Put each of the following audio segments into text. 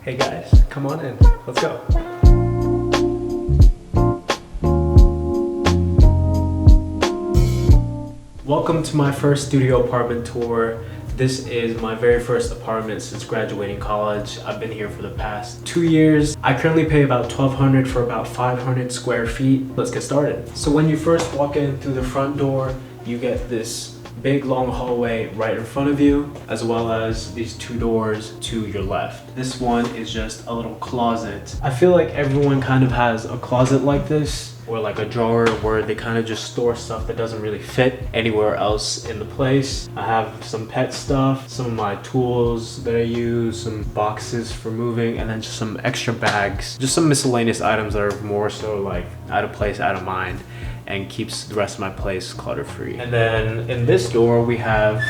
Hey guys, come on in. Let's go. Welcome to my first studio apartment tour. This is my very first apartment since graduating college. I've been here for the past 2 years. I currently pay about $1,200 for about 500 square feet. Let's get started. So when you first walk in through the front door, you get this big long hallway right in front of you, as well as these 2 doors to your left. This one is just a little closet. I feel like everyone kind of has a closet like this, or like a drawer where they kind of just store stuff that doesn't really fit anywhere else in the place. I have some pet stuff, some of my tools that I use, some boxes for moving, and then just some extra bags. Just some miscellaneous items that are more so like out of place, out of mind, and keeps the rest of my place clutter-free. And then in this door, we have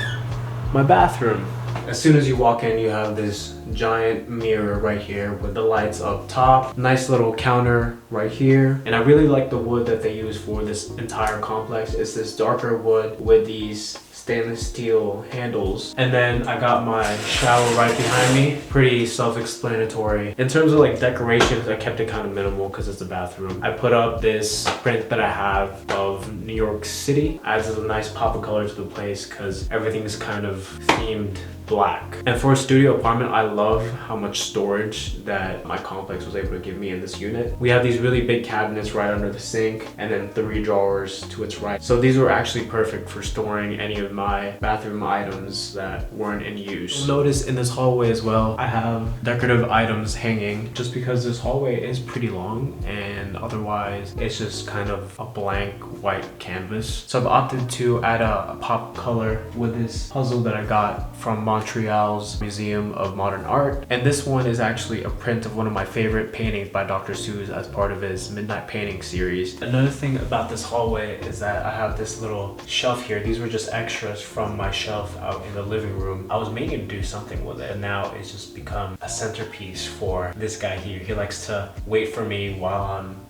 my bathroom. As soon as you walk in, you have this giant mirror right here with the lights up top. Nice little counter right here. And I really like the wood that they use for this entire complex. It's this darker wood with these stainless steel handles. And then I got my shower right behind me. Pretty self-explanatory. In terms of like decorations, I kept it kind of minimal because it's a bathroom. I put up this print that I have of New York City. Adds a nice pop of color to the place because everything's kind of themed black. And for a studio apartment, I love how much storage that my complex was able to give me in this unit. We have these really big cabinets right under the sink and then 3 drawers to its right. So these were actually perfect for storing any of my bathroom items that weren't in use. You'll notice in this hallway as well, I have decorative items hanging just because this hallway is pretty long and otherwise it's just kind of a blank white canvas. So I've opted to add a pop color with this puzzle that I got from Montreal's Museum of Modern Art. And this one is actually a print of one of my favorite paintings by Dr. Seuss as part of his Midnight Painting series. Another thing about this hallway is that I have this little shelf here. These were just extras from my shelf out in the living room. I was meaning to do something with it, and now it's just become a centerpiece for this guy here. He likes to wait for me while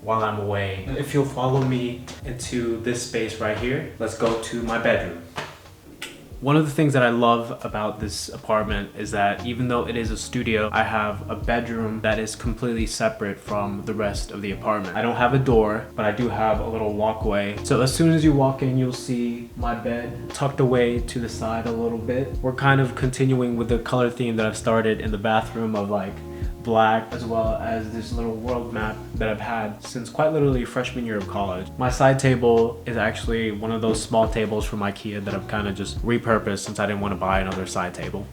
I'm away. If you'll follow me into this space right here, let's go to my bedroom. One of the things that I love about this apartment is that even though it is a studio, I have a bedroom that is completely separate from the rest of the apartment. I don't have a door, but I do have a little walkway. So as soon as you walk in, you'll see my bed tucked away to the side a little bit. We're kind of continuing with the color theme that I've started in the bathroom of like black, as well as this little world map that I've had since quite literally freshman year of college. My side table is actually one of those small tables from IKEA that I've kind of just repurposed since I didn't want to buy another side table.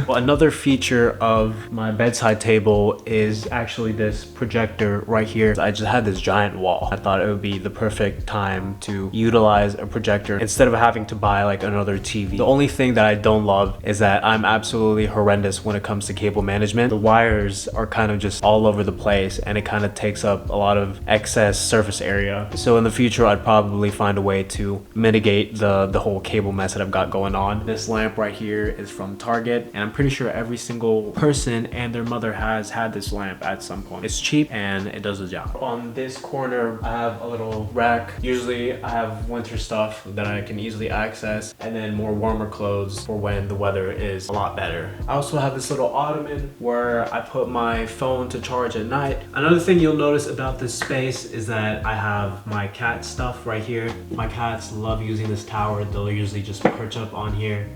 Well, another feature of my bedside table is actually this projector right here. I just had this giant wall. I thought it would be the perfect time to utilize a projector instead of having to buy like another TV. The only thing that I don't love is that I'm absolutely horrendous when it comes to cable management. The wires are kind of just all over the place and it kind of takes up a lot of excess surface area. So in the future, I'd probably find a way to mitigate the whole cable mess that I've got going on. This lamp right here is from Target, and I'm pretty sure every single person and their mother has had this lamp at some point. It's cheap and it does the job. On this corner, I have a little rack. Usually I have winter stuff that I can easily access, and then more warmer clothes for when the weather is a lot better. I also have this little ottoman where I put my phone to charge at night. Another thing you'll notice about this space is that I have my cat stuff right here. My cats love using this tower. They'll usually just perch up on here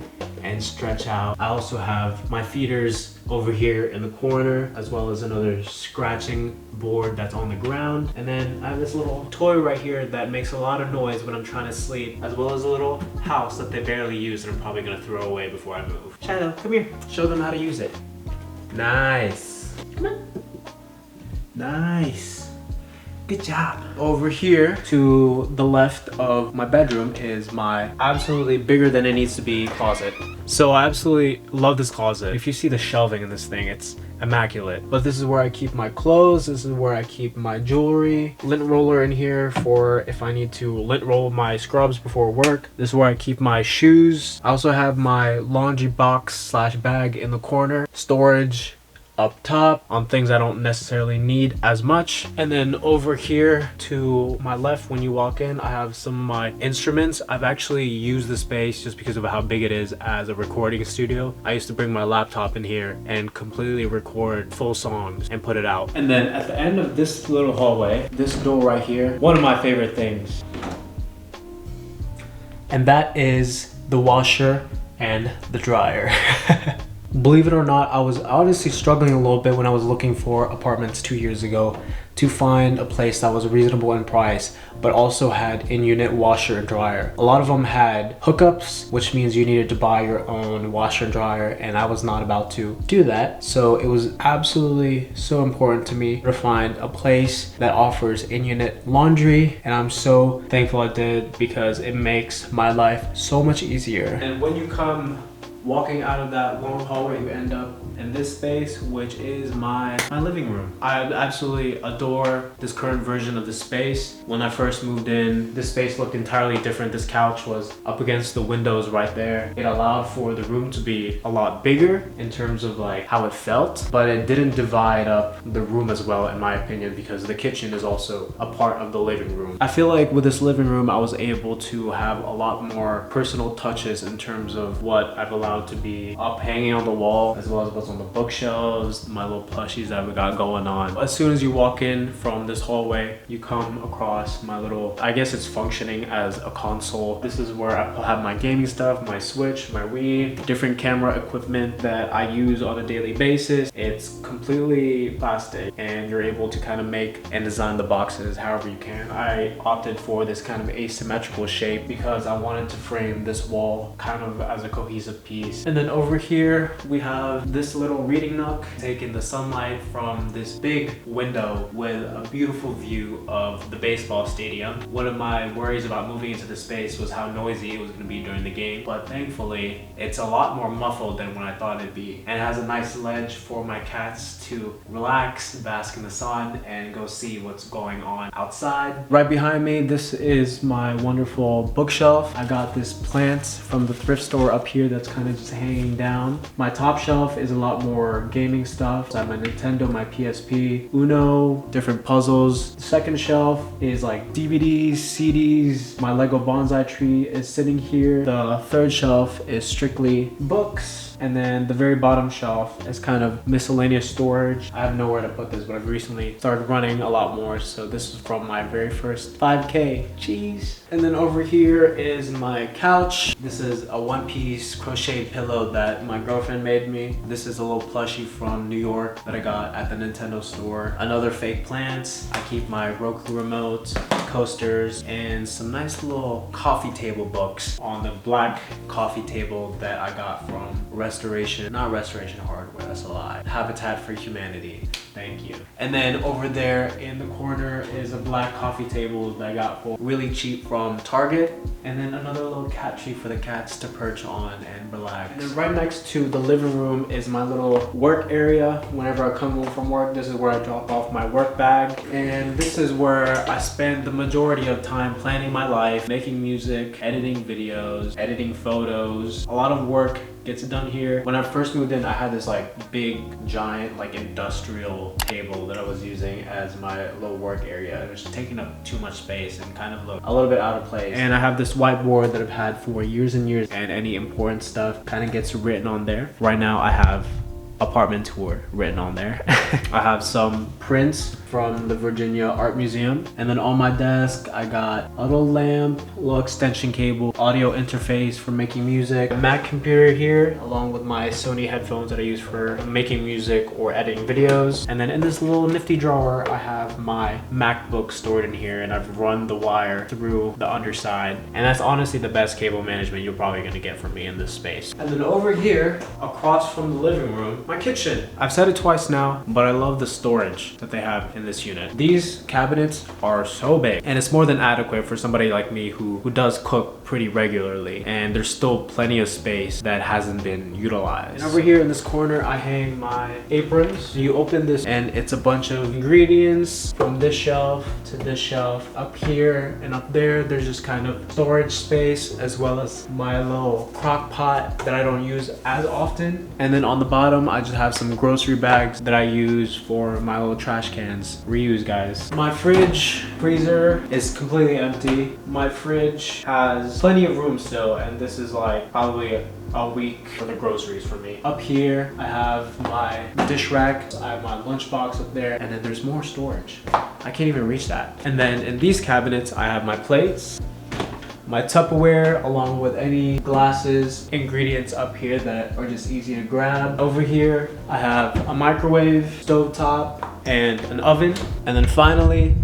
and stretch out. I also have my feeders over here in the corner, as well as another scratching board that's on the ground. And then I have this little toy right here that makes a lot of noise when I'm trying to sleep, as well as a little house that they barely use and I'm probably gonna throw away before I move. Shadow, come here. Show them how to use it. Nice. Come on. Nice. Good job. Over here to the left of my bedroom is my absolutely bigger than it needs to be closet. So I absolutely love this closet. If you see the shelving in this thing, it's immaculate. But this is where I keep my clothes. This is where I keep my jewelry. Lint roller in here for if I need to lint roll my scrubs before work. This is where I keep my shoes. I also have my laundry box slash bag in the corner. Storage up top on things I don't necessarily need as much. And then over here to my left, when you walk in, I have some of my instruments. I've actually used the space just because of how big it is as a recording studio. I used to bring my laptop in here and completely record full songs and put it out. And then at the end of this little hallway, this door right here, one of my favorite things. And that is the washer and the dryer. Believe it or not, I was honestly struggling a little bit when I was looking for apartments 2 years ago to find a place that was reasonable in price, but also had in-unit washer and dryer. A lot of them had hookups, which means you needed to buy your own washer and dryer, and I was not about to do that. So it was absolutely so important to me to find a place that offers in-unit laundry, and I'm so thankful I did because it makes my life so much easier. And when you come walking out of that long hallway, you end up in this space, which is my living room. I absolutely adore this current version of the space. When I first moved in, this space looked entirely different. This couch was up against the windows right there. It allowed for the room to be a lot bigger in terms of like how it felt, but it didn't divide up the room as well, in my opinion, because the kitchen is also a part of the living room. I feel like with this living room, I was able to have a lot more personal touches in terms of what I've allowed to be up hanging on the wall, as well as what's on the bookshelves, my little plushies that we got going on. As soon as you walk in from this hallway, you come across my little, I guess it's functioning as a console. This is where I have my gaming stuff, my Switch, my Wii, different camera equipment that I use on a daily basis. It's completely plastic and you're able to kind of make and design the boxes however you can. I opted for this kind of asymmetrical shape because I wanted to frame this wall kind of as a cohesive piece. And then over here, we have this little reading nook, taking the sunlight from this big window with a beautiful view of the baseball stadium. One of my worries about moving into this space was how noisy it was going to be during the game, but thankfully it's a lot more muffled than what I thought it'd be. And it has a nice ledge for my cats to relax, bask in the sun, and go see what's going on outside. Right behind me, this is my wonderful bookshelf. I got this plant from the thrift store up here that's kind of just hanging down. My top shelf is a lot more gaming stuff. I have my Nintendo, my PSP, Uno, different puzzles. The second shelf is like DVDs, CDs. My Lego bonsai tree is sitting here. The third shelf is strictly books. And then the very bottom shelf is kind of miscellaneous storage. I have nowhere to put this, but I've recently started running a lot more. So this is from my very first 5K. Jeez. And then over here is my couch. This is a one-piece crocheted pillow that my girlfriend made me. This is a little plushie from New York that I got at the Nintendo store. Another fake plants. I keep my Roku remote, coasters, and some nice little coffee table books on the black coffee table that I got from not Restoration Hardware, that's a lie. Habitat for Humanity, thank you. And then over there in the corner is a black coffee table that I got for really cheap from Target. And then another little cat tree for the cats to perch on and relax. And then right next to the living room is my little work area. Whenever I come home from work, this is where I drop off my work bag. And this is where I spend the majority of time planning my life, making music, editing videos, editing photos. A lot of work gets done here. When I first moved in, I had this like big, giant, like industrial table that I was using as my little work area. It was taking up too much space and kind of looked a little bit out of place. And I have this whiteboard that I've had for years and years, and any important stuff kind of gets written on there. Right now I have apartment tour written on there. I have some prints from the Virginia Art Museum. And then on my desk, I got a little lamp, a little extension cable, audio interface for making music, a Mac computer here, along with my Sony headphones that I use for making music or editing videos. And then in this little nifty drawer, I have my MacBook stored in here, and I've run the wire through the underside. And that's honestly the best cable management you're probably gonna get from me in this space. And then over here, across from the living room, my kitchen. I've said it twice now, but I love the storage that they have in this unit. These cabinets are so big, and it's more than adequate for somebody like me who does cook pretty regularly, and there's still plenty of space that hasn't been utilized. And over here in this corner, I hang my aprons. You open this and it's a bunch of ingredients from this shelf to this shelf. Up here and up there, there's just kind of storage space, as well as my little crock pot that I don't use as often. And then on the bottom, I I just have some grocery bags that I use for my little trash cans. Reuse, guys. My fridge freezer is completely empty. My fridge has plenty of room still, and this is like probably a week for the groceries for me. Up here, I have my dish rack. I have my lunchbox up there, and then there's more storage. I can't even reach that. And then in these cabinets, I have my plates, my Tupperware, along with any glasses, ingredients up here that are just easy to grab. Over here, I have a microwave, stovetop, and an oven. And then finally,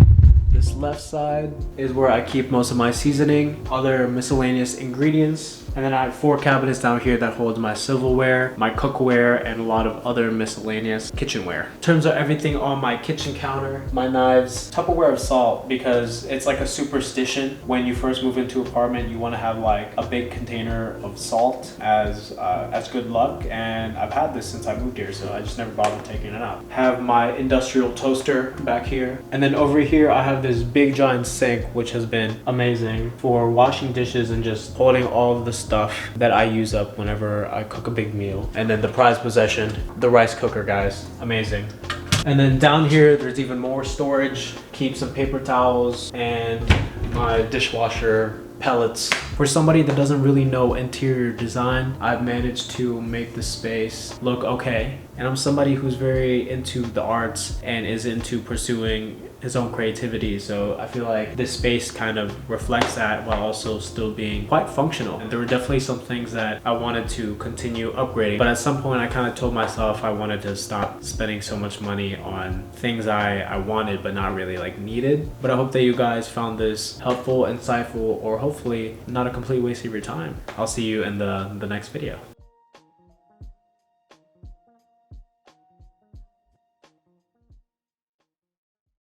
this left side is where I keep most of my seasoning, other miscellaneous ingredients. And then I have 4 cabinets down here that hold my silverware, my cookware, and a lot of other miscellaneous kitchenware. In terms of everything on my kitchen counter, my knives, Tupperware of salt, because it's like a superstition. When you first move into an apartment, you want to have like a big container of salt as good luck. And I've had this since I moved here, so I just never bothered taking it out. Have my industrial toaster back here. And then over here, I have this big giant sink, which has been amazing for washing dishes and just holding all of the stuff that I use up whenever I cook a big meal. And then the prized possession, the rice cooker, guys. Amazing. And then down here, there's even more storage. Keep some paper towels and my dishwasher pellets. For somebody that doesn't really know interior design, I've managed to make the space look okay. And I'm somebody who's very into the arts and is into pursuing his own creativity, so I feel like this space kind of reflects that while also still being quite functional. And there were definitely some things that I wanted to continue upgrading, but at some point I kind of told myself I wanted to stop spending so much money on things I wanted but not really like needed. But I hope that you guys found this helpful, insightful, or hopefully not a complete waste of your time. I'll see you in the next video.